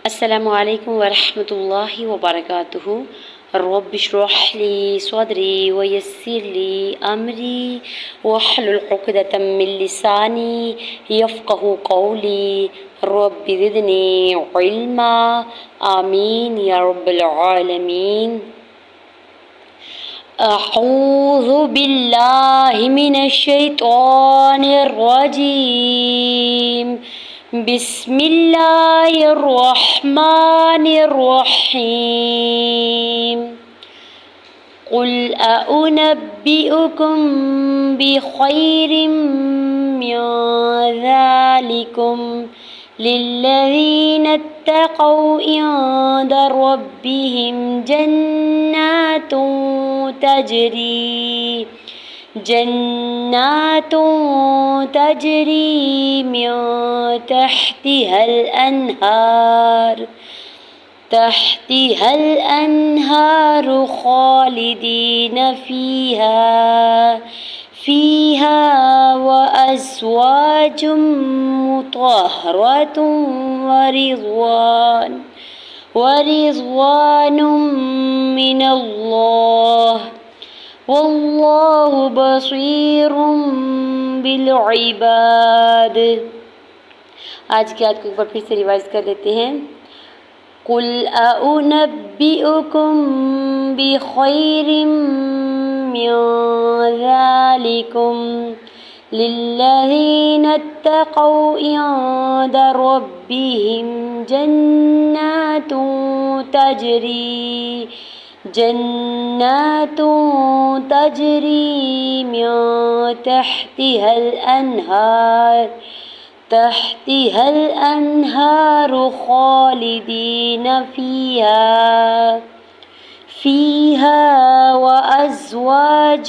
السلام علیکم ورحمۃ اللہ وبرکاتہ۔ رب اشرح لی صدری ویسر لی امری واحلل عقدۃ من لسانی یفقہوا قولی رب زدنی علما آمین یا رب العالمین۔ اعوذ باللہ من الشیطان الرجیم، بسم اللہ الرحمن الرحیم۔ قل أنبئكم بخير من ذلكم للذين اتقوا عند ربهم جنات تجري من تحتها الأنهار خالدين فيها وأزواج مطهرة ورضوان من الله والله بصير بالعباد۔ آج کی آیت کو ایک بار پھر سے ریوائز کر لیتے ہیں۔ قل أنبئكم بخير من ذلكم للذين اتقوا عند ربهم جنات تجري من تحتها الأنهار خالدين فيها وأزواج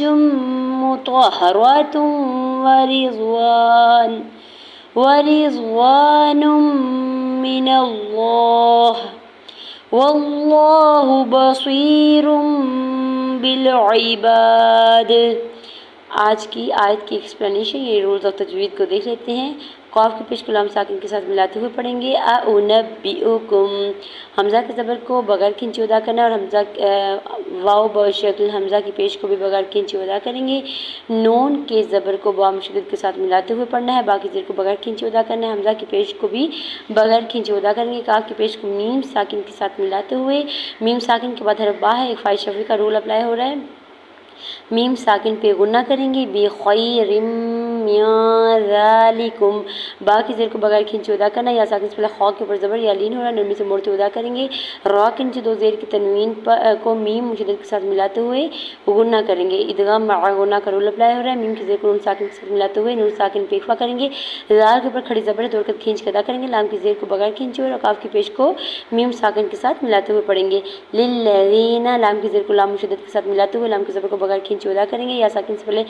مطهرة ورضوان من الله والله بصير بالعباد۔ آج کی آیت کی ایکسپلینیشن، یہ رولز آف تجوید کو دیکھ لیتے ہیں۔ قاف کی پیش کو لام ساکن کے ساتھ ملاتے ہوئے پڑھیں گے۔ اُنبئکم، حمزہ کے زبر کو بغیر کھنچی ادا کرنا ہے، اور حمزہ واو بشکل حمزہ کی پیش کو بھی بغیر کھنچی ادا کریں گے۔ نون کے زبر کو با مشدد کے ساتھ ملاتے ہوئے پڑھنا ہے، باقی زیر کو بغیر کھنچی ادا کرنا ہے۔ حمزہ کی پیش کو بھی بغیر کھنچی ادا کریں گے۔ کاف کی پیش کو میم ساکن کے ساتھ ملاتے ہوئے، میم ساکن کے بعد حرف با ہے، ایک فائز شفوی کا رول اپلائی ہو رہا ہے، میم ساکن پہ غنہ کریں گے۔ بخیر من ذالکم، با کی زیر کو بغیر کھنچی ادا کرنا ہے، یا ساکن سے پہلے خا کے اوپر زبر یا لین ہو رہا ہے، نرمی سے موڑتے ادا کریں گے۔ را کے نیچے دو زیر کی تنوین کو میم مشدد کے ساتھ ملاتے ہوئے غنہ کریں گے۔ ادغام مع غنہ کا رول اپلائی ہو رہا ہے، میم کی زیر کو نون ساکن کے ساتھ ملاتے ہوئے نون ساکن پہ اخفا کریں گے۔ زال کے اوپر کھڑی زبر دوڑ کر کھینچ کے ادا کریں گے، لام کی زیر کو بغیر کھینچے اور کاف کی پیش کو میم ساکن کے ساتھ ملاتے ہوئے پڑھیں گے۔ للذین، لام کی زیر کو لام مشدد کے ساتھ ملاتے ہوئے لام کی زبر کو بغیر کھینچے ادا کریں گے، یا ساکن سے پہلے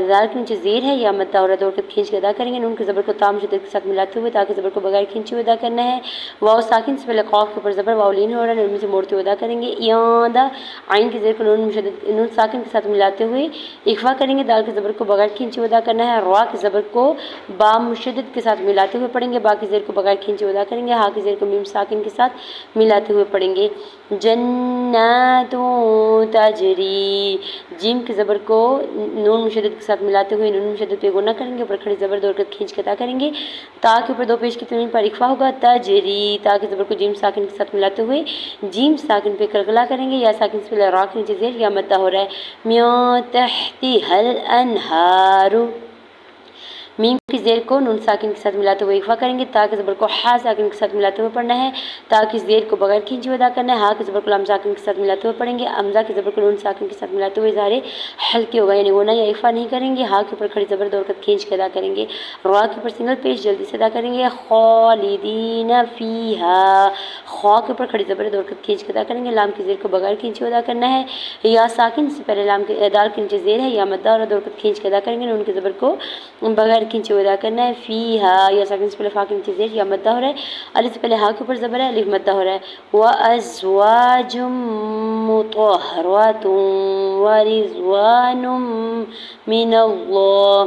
زال کے نیچے زیر ہے یا مدہ ہو رہا ہے، دوڑ کر کھینچ کے ادا کریں گے۔ نون کی زبر کو تام مشدد کے ساتھ ملاتے ہوئے تاکہ زبر کو بغیر کھینچے ادا کرنا ہے۔ واو ساکن سے پہلے قاف کے اوپر زبر واو لین ہو رہا ہے، نرمی سے موڑتے ادا کریں گے۔ یادا، عین کی زیر کو نون ساکن کے ساتھ ملاتے ہوئے اخفا کریں گے، دال کی زبر کو بغیر کھینچے ادا کرنا ہے۔ را کی زبر کو با مشدد کے ساتھ ملاتے ہوئے پڑھیں گے، با کی زیر کو بغیر کھینچے ادا کریں گے، ہا کی زیر کو میم ساکن کے ساتھ ملاتے ہوئے پڑھیں گے۔ جنات تجری، جیم کی زبر کو نون مشدد کے ساتھ ملاتے ہوئے نون مشدد پہ غنہ کریں گے، اوپر کھڑی زبر دوڑ کر کھینچ کے ادا کریں گے۔ تا کے اوپر دو پیش کی تنوین پر اخفا ہوگا، تجری، تا کی زبر کو جیم ساکن کے ساتھ ملاتے ہوئے جیم ساکن پہ کرگلا کریں گے، یا ساکن سے پہلے را کے نیچے زیر یا مدہ ہو رہا ہے۔ من تحتها الانہار، میم کی زیر کو نون ساکن کے ساتھ ملاتے ہوئے اخفا کریں گے، تا کی زبر کو ہا ساکن کے ساتھ ملاتے ہوئے پڑھنا ہے، تا کی زیر کو بغیر کھینچے ادا کرنا ہے، ہا کی زبر کو لام ساکن کے ساتھ ملاتے ہوئے پڑھیں گے، حمزہ کی زبر کو نون ساکن کے ساتھ ملاتے ہوئے اظہار ہلکے ہوگا، یعنی غنہ یا اخفا نہیں کریں گے، ہا کے اوپر کھڑی زبر دوڑ کر کھینچ کے ادا کریں گے، را کے اوپر سنگل پیش جلدی سے ادا کریں گے، خالدین فیہا، خا کے اوپر کھڑی زبر دوڑ کر کھینچ کے ادا کریں گے، لام کی زیر کو بغیر کھینچے ادا کرنا ہے، یا ساکن سے پہلے لام کے دال کے نیچے زیر ہے یا مدہ اور دوڑ کر کھینچ کے ادا کریں گے، نون کی زبر کو بغیر کھینچے ادا کرنا ہے۔ فیہا، یا ساکن سے پہلے فا کے نیچے زیر یا مدہ ہو رہا ہے، الف سے پہلے ہا کے اوپر زبر ہے، الف مدہ ہو رہا ہے۔ وازواج مطہرات ورضوان من اللہ،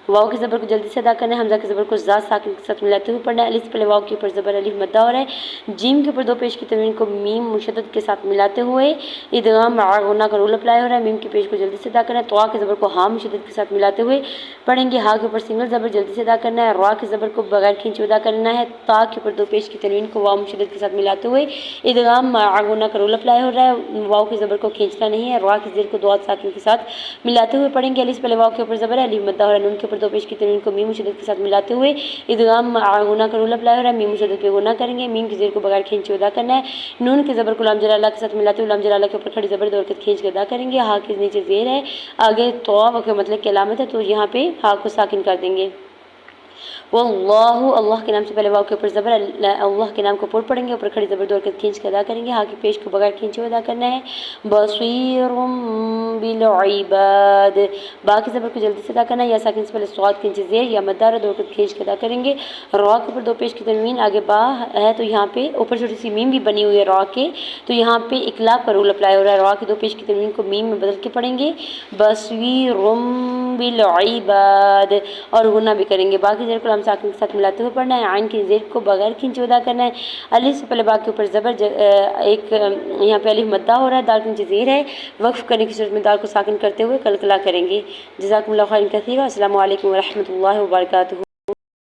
واو کے زبر کو جلدی سے ادا کرنا ہے، حمزہ کے زبر کو زا ساکن کے ساتھ ملاتے ہوئے پڑھنا ہے، الف سے پہلے واو کے اوپر زبر الف مدہ ہو رہا ہے، جیم کے اوپر دو پیش کی تنوین کو میم مشدد کے ساتھ ملاتے ہوئے ادغام مع غنہ کا رول اپلائی ہو رہا ہے، میم کی پیش کو جلدی سے ادا کرنا ہے، طوا کے زبر کو ہاں مشدد کے ساتھ ملاتے ہوئے پڑھیں گے، ہا کے اوپر سنگل زبر جلدی سے ادا کرنا ہے، را کے زبر کو بغیر کھینچے ادا کرنا ہے، تا کے اوپر دو پیش کی تنوین کو واو مشدد کے ساتھ ملاتے ہوئے ادغام مع غنہ کا رول اپلائی ہو رہا ہے، واو کے زبر کو کھینچنا نہیں ہے، را کی زیر کو دو ساکن کے ساتھ ملاتے ہوئے پڑھیں گے، الف سے پہلے واو کے اوپر زبر ہے الف مدہ ہو رہا ہے، نون کے اوپر دو پیش کی تنوین کو میم مشدد کے ساتھ ملاتے ہوئے ادغام مع غنہ کا رول اپلائی ہو رہا ہے، میم مشدد پہ غنہ کریں گے، میم کی زیر کو بغیر کھینچے ادا کرنا ہے، نون کے زبر کو لام جلالہ کے ساتھ ملاتے ہوئے لام جلالہ کے اوپر کھڑی زبر دو حرکت کھینچ کے ادا کریں گے، ہا کے نیچے زیر ہے، آگے طوا کے مطلب کی علامت ہے تو یہاں پہ ہا کو ساکن کر دیں گے۔ واللہ اللہ کے نام سے پہلے واو کے اوپر زبر اللہ کے نام کو پور پڑیں گے، اوپر کھڑی زبر دو حرکت کھینچ کے ادا کریں گے، ہا کی پیش کو بغیر کھینچے ادا کرنا ہے، بصیر بالعباد، با کی زبر کو جلدی سے ادا کرنا ہے، یا ساکن سے پہلے صاد کے نیچے زیر یا مدار دو حرکت کھینچ کے ادا کریں گے، را کے اوپر دو پیش کی تنوین آگے با ہے تو یہاں پہ اوپر چھوٹی سی میم بھی بنی ہوئی ہے را کے، تو یہاں پہ اقلاب کا رول اپلائی ہو رہا ہے، را کی دو پیش کی تنوین کو میم میں بدل کے پڑھیں گے، بصیر بالعباد، اور غنہ بھی کریں گے، باقی زیر کو لام ساکن کے ساتھ ملاتے ہوئے پڑھنا ہے، عین کی زیر کو بغیر کھینچے ادا کرنا ہے، الف سے پہلے با کے اوپر زبر ایک یہاں پہ الف مدہ ہو رہا ہے، دال کے نیچے زیر ہے، وقف کرنے کی صورت میں دال کو ساکن کرتے ہوئے قلقلہ کریں گے۔ جزاکم اللہ خیرا کثیرا، السلام علیکم ورحمۃ اللہ وبرکاتہ۔